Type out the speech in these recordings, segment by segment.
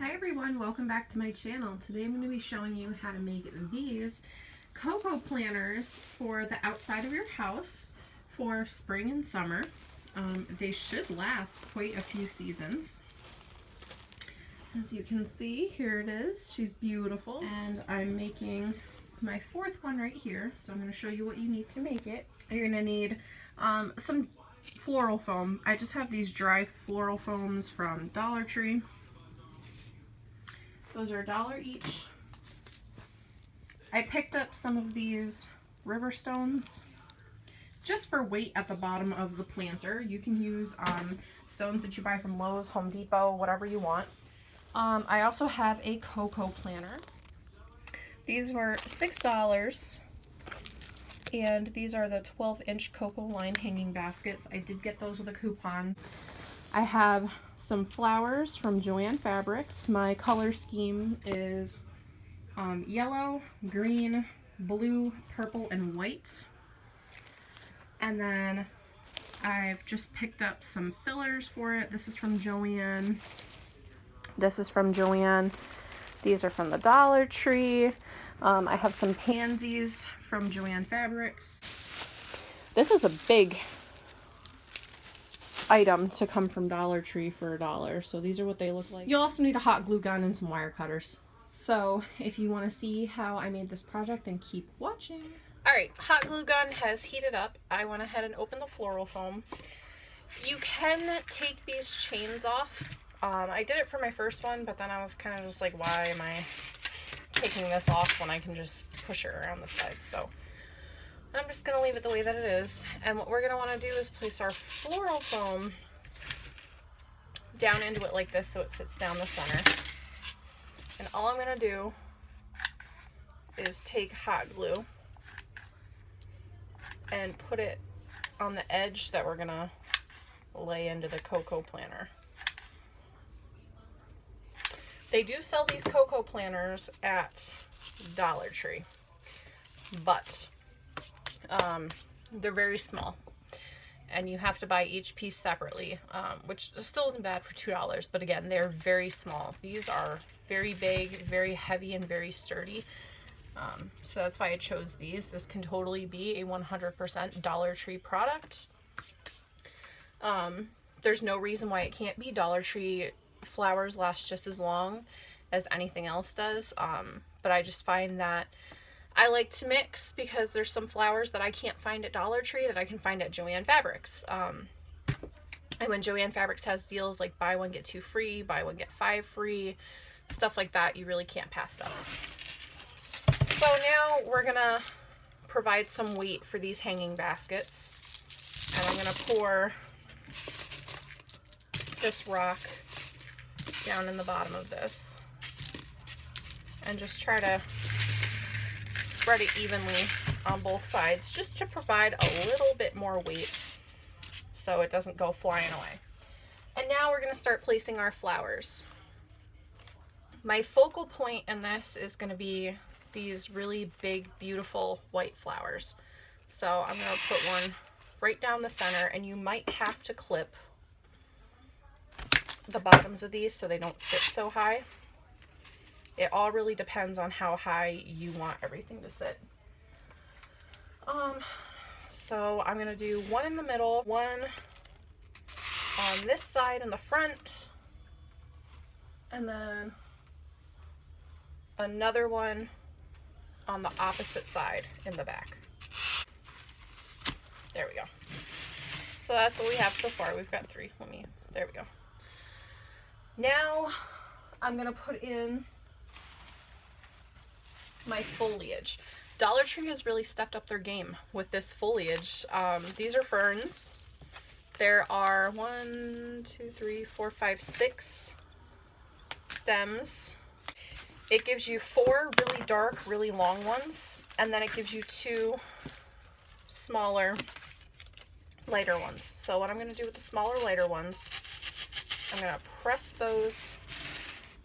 Hi everyone, welcome back to my channel. Today I'm going to be showing you how to make these cocoa planters for the outside of your house for spring and summer. They should last quite a few seasons. As you can see, here it is. She's beautiful. And I'm making my fourth one right here. So I'm going to show you what you need to make it. You're going to need some floral foam. I just have these dry floral foams from Dollar Tree. Those are $1 each. I picked up some of these river stones just for weight at the bottom of the planter. You can use stones that you buy from Lowe's, Home Depot, whatever you want. I also have a cocoa planter. These were $6, and these are the 12-inch cocoa line hanging baskets. I did get those with a coupon. I have some flowers from Joann Fabrics. My color scheme is yellow, green, blue, purple, and white. And then I've just picked up some fillers for it. This is from Joann. This is from Joann. These are from the Dollar Tree. I have some pansies from Joann Fabrics. This is a big item to come from Dollar Tree for $1. So these are what they look like. You'll also need a hot glue gun and some wire cutters. So if you want to see how I made this project, then keep watching. Alright, hot glue gun has heated up. I went ahead and opened the floral foam. You can take these chains off. I did it for my first one, but then I was kind of just like, why am I taking this off when I can just push it around the sides? So I'm just going to leave it the way that it is. And what we're going to want to do is place our floral foam down into it like this so it sits down the center. And all I'm going to do is take hot glue and put it on the edge that we're going to lay into the cocoa planter. They do sell these cocoa planters at Dollar Tree, but they're very small, and you have to buy each piece separately, which still isn't bad for $2, but again, they're very small. These are very big, very heavy, and very sturdy, so that's why I chose these. This can totally be a 100% Dollar Tree product. There's no reason why it can't be. Dollar Tree flowers last just as long as anything else does, but I just find that I like to mix because there's some flowers that I can't find at Dollar Tree that I can find at Joann Fabrics. And when Joann Fabrics has deals like buy one get two free, buy one get 5 free, stuff like that, you really can't pass up. So now we're gonna provide some weight for these hanging baskets, and I'm gonna pour this rock down in the bottom of this and just try to spread it evenly on both sides just to provide a little bit more weight so it doesn't go flying away. And now we're going to start placing our flowers. My focal point in this is going to be these really big, beautiful white flowers. So I'm going to put one right down the center, and you might have to clip the bottoms of these so they don't sit so high. It all really depends on how high you want everything to sit. So I'm gonna do one in the middle, one on this side in the front, and then another one on the opposite side in the back. There we go. So that's what we have so far. We've got 3. There we go. Now I'm gonna put in my foliage. Dollar Tree has really stepped up their game with this foliage. These are ferns. There are 1, 2, 3, 4, 5, 6 stems. It gives you 4 really dark, really long ones, and then it gives you 2 smaller, lighter ones. So what I'm going to do with the smaller, lighter ones, I'm going to press those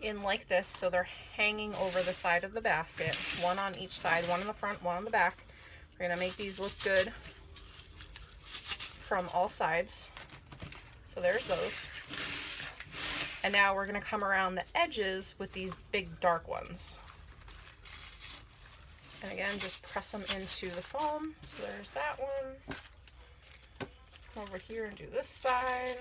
in like this so they're hanging over the side of the basket, one on each side, one in the front, one on the back. We're going to make these look good from all sides. So there's those. And now we're gonna come around the edges with these big dark ones. And again, just press them into the foam. So there's that one. Over here and do this side.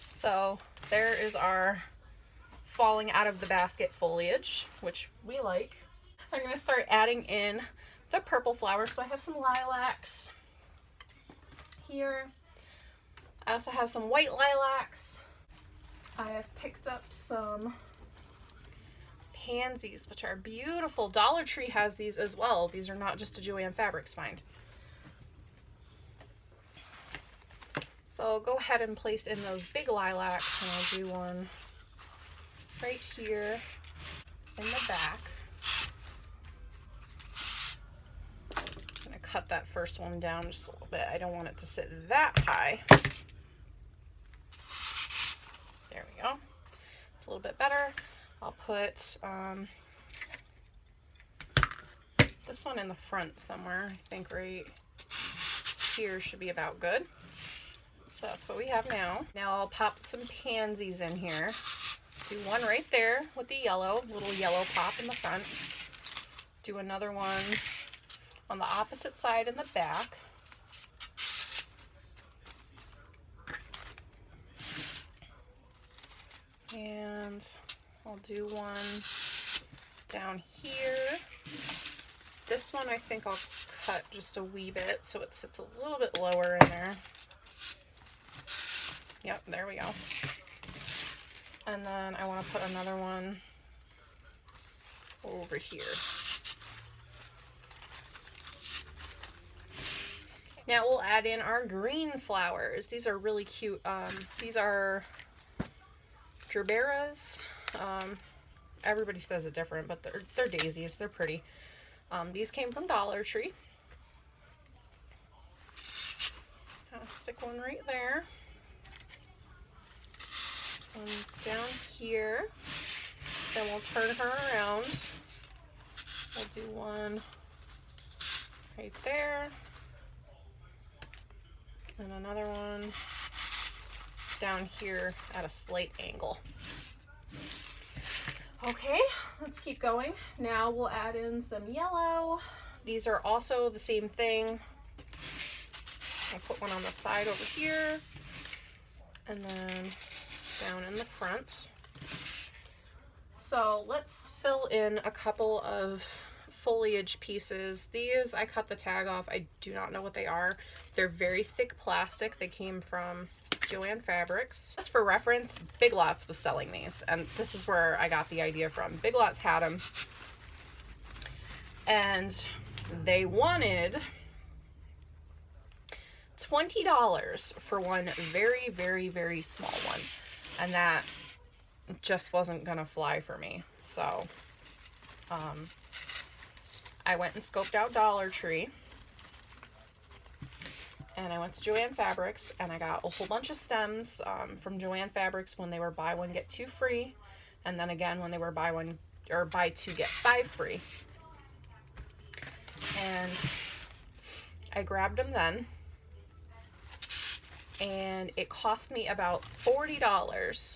So there is our falling out of the basket foliage, which we like. I'm gonna start adding in the purple flowers. So I have some lilacs here. I also have some white lilacs. I have picked up some pansies, which are beautiful. Dollar Tree has these as well. These are not just a Joann Fabrics find. So I'll go ahead and place in those big lilacs, and I'll do one right here in the back. I'm gonna cut that first one down just a little bit. I don't want it to sit that high. There we go. It's a little bit better. I'll put this one in the front somewhere. I think right here should be about good. So that's what we have now. Now I'll pop some pansies in here. Do one right there with the yellow, little yellow pop in the front. Do another one on the opposite side in the back. And I'll do one down here. This one I think I'll cut just a wee bit so it sits a little bit lower in there. Yep, there we go. And then I want to put another one over here. Now we'll add in our green flowers. These are really cute. These are gerberas. Everybody says it different, but they're daisies. They're pretty. These came from Dollar Tree. I'll stick one right there. And down here. Then we'll turn her around. We'll do one right there. And another one down here at a slight angle. Okay, let's keep going. Now we'll add in some yellow. These are also the same thing. I'll put one on the side over here and then down in the front. So let's fill in a couple of foliage pieces. These I cut the tag off. I do not know what they are. They're very thick plastic. They came from Joann Fabrics. Just for reference, Big Lots was selling these, and this is where I got the idea from. Big Lots had them, and they wanted $20 for one very, very, very small one, and that just wasn't gonna fly for me. So I went and scoped out Dollar Tree, and I went to Joann Fabrics, and I got a whole bunch of stems from Joann Fabrics when they were buy one get two free, and then again when they were buy one or buy two get five free. And I grabbed them then, and it cost me about $40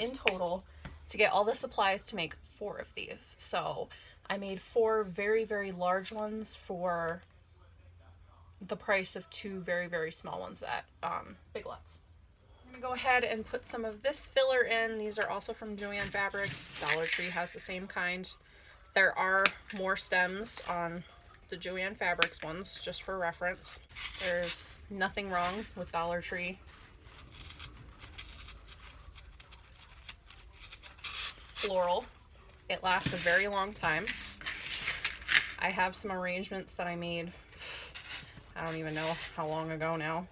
in total to get all the supplies to make 4 of these. So I made 4 very, very large ones for the price of 2 very, very small ones at Big Lots. I'm gonna go ahead and put some of this filler in. These are also from Joann Fabrics. Dollar Tree has the same kind. There are more stems on the Joann Fabrics ones, just for reference. There's nothing wrong with Dollar Tree. Floral. It lasts a very long time. I have some arrangements that I made, I don't even know how long ago now,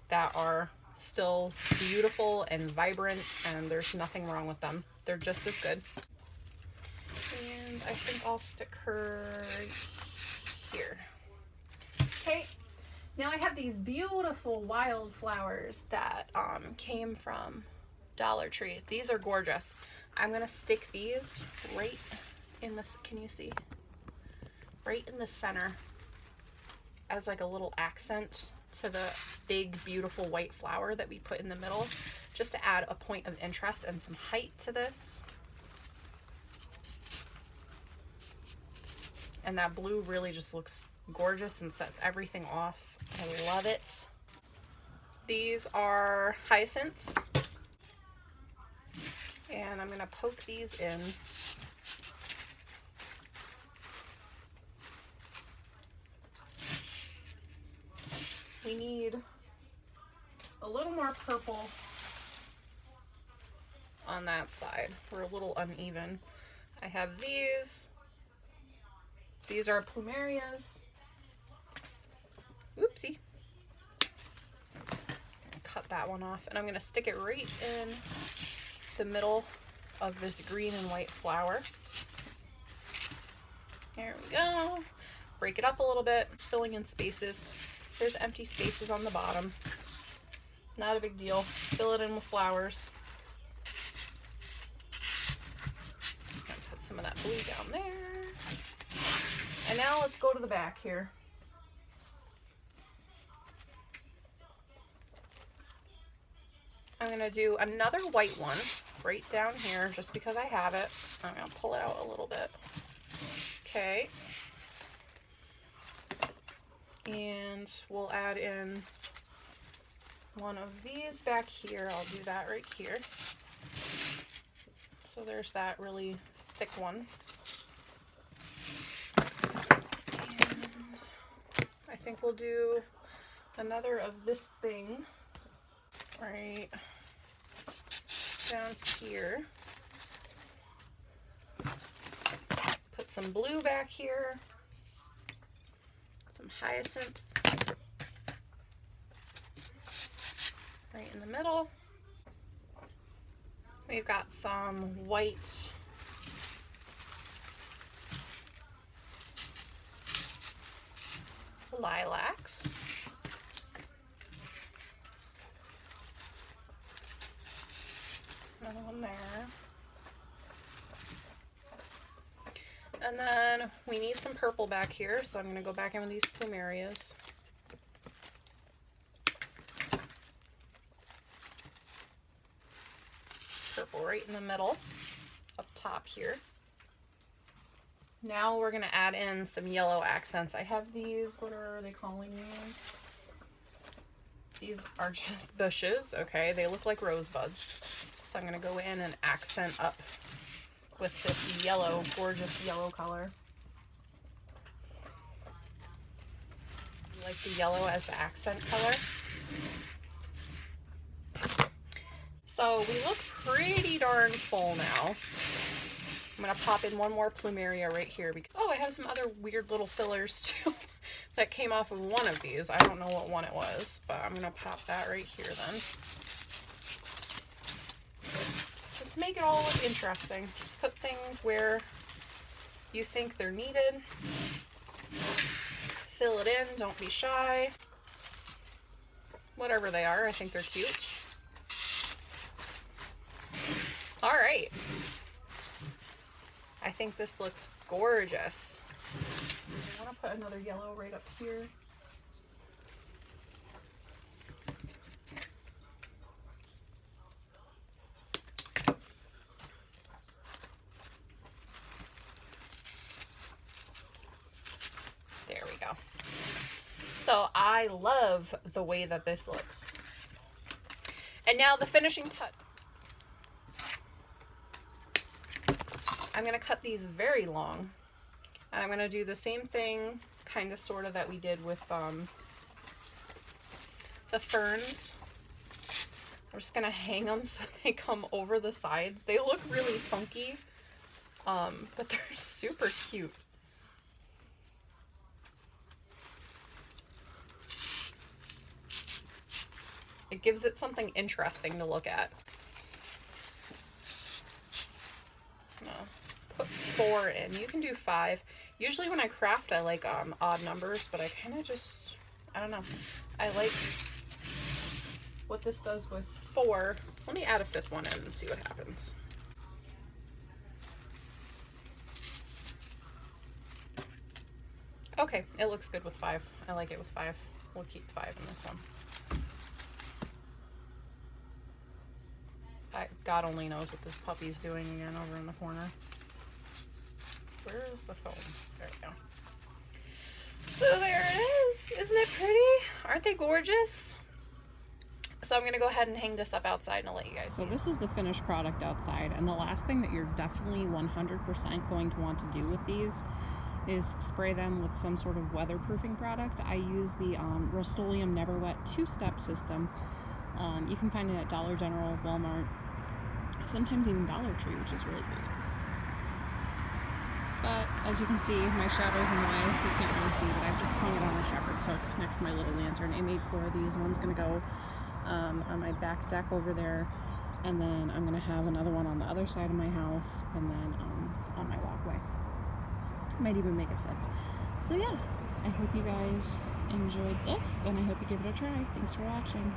that are still beautiful and vibrant, and there's nothing wrong with them. They're just as good. And I think I'll stick her here. Okay, now I have these beautiful wildflowers that came from Dollar Tree. These are gorgeous. I'm gonna stick these right in this, can you see? Right in the center as like a little accent to the big, beautiful white flower that we put in the middle, just to add a point of interest and some height to this. And that blue really just looks gorgeous and sets everything off. I love it. These are hyacinths. And I'm gonna poke these in. We need a little more purple on that side. We're a little uneven. I have these. These are plumerias. Oopsie. Cut that one off, and I'm gonna stick it right in the middle of this green and white flower. There we go. Break it up a little bit. It's filling in spaces. There's empty spaces on the bottom. Not a big deal. Fill it in with flowers. Put some of that blue down there. And now let's go to the back here. I'm gonna do another white one right down here just because I have it. I'm gonna pull it out a little bit. Okay. And we'll add in one of these back here. I'll do that right here. So there's that really thick one. And I think we'll do another of this thing right down here. Put some blue back here. Some hyacinths right in the middle. We've got some white lilacs. Another one there. And then we need some purple back here, so I'm going to go back in with these plumerias. Purple right in the middle, up top here. Now we're going to add in some yellow accents. I have these, what are they calling these? These are just bushes, okay? They look like rosebuds. So I'm going to go in and accent up with this yellow, gorgeous yellow color. I like the yellow as the accent color. So we look pretty darn full now. I'm gonna pop in one more plumeria right here because, oh, I have some other weird little fillers too that came off of one of these. I don't know what one it was, but I'm gonna pop that right here then. Just to make it all look interesting. Just put things where you think they're needed. Fill it in, don't be shy. Whatever they are, I think they're cute. All right. I think this looks gorgeous. I want to put another yellow right up here. There we go. So I love the way that this looks. And now the finishing touch. I'm going to cut these very long, and I'm going to do the same thing kind of sort of that we did with the ferns. I'm just going to hang them so they come over the sides. They look really funky, but they're super cute. It gives it something interesting to look at. Put 4 in. You can do 5. Usually when I craft, I like odd numbers, but I kind of just, I don't know. I like what this does with 4. Let me add a 5th one in and see what happens. Okay, it looks good with 5. I like it with 5. We'll keep 5 in this one. God only knows what this puppy's doing again over in the corner. Where is the foam? There we go. So there it is. Isn't it pretty? Aren't they gorgeous? So I'm going to go ahead and hang this up outside and I'll let you guys see. So this is the finished product outside, and the last thing that you're definitely 100% going to want to do with these is spray them with some sort of weatherproofing product. I use the Rust-Oleum Never Wet 2-step system. You can find it at Dollar General, Walmart, sometimes even Dollar Tree, which is really great. But as you can see, my shadow's in the way, so you can't really see, but I've just hung it on a shepherd's hook next to my little lantern. I made 4 of these. One's going to go on my back deck over there, and then I'm going to have another one on the other side of my house, and then on my walkway. Might even make a 5th. So yeah, I hope you guys enjoyed this, and I hope you give it a try. Thanks for watching.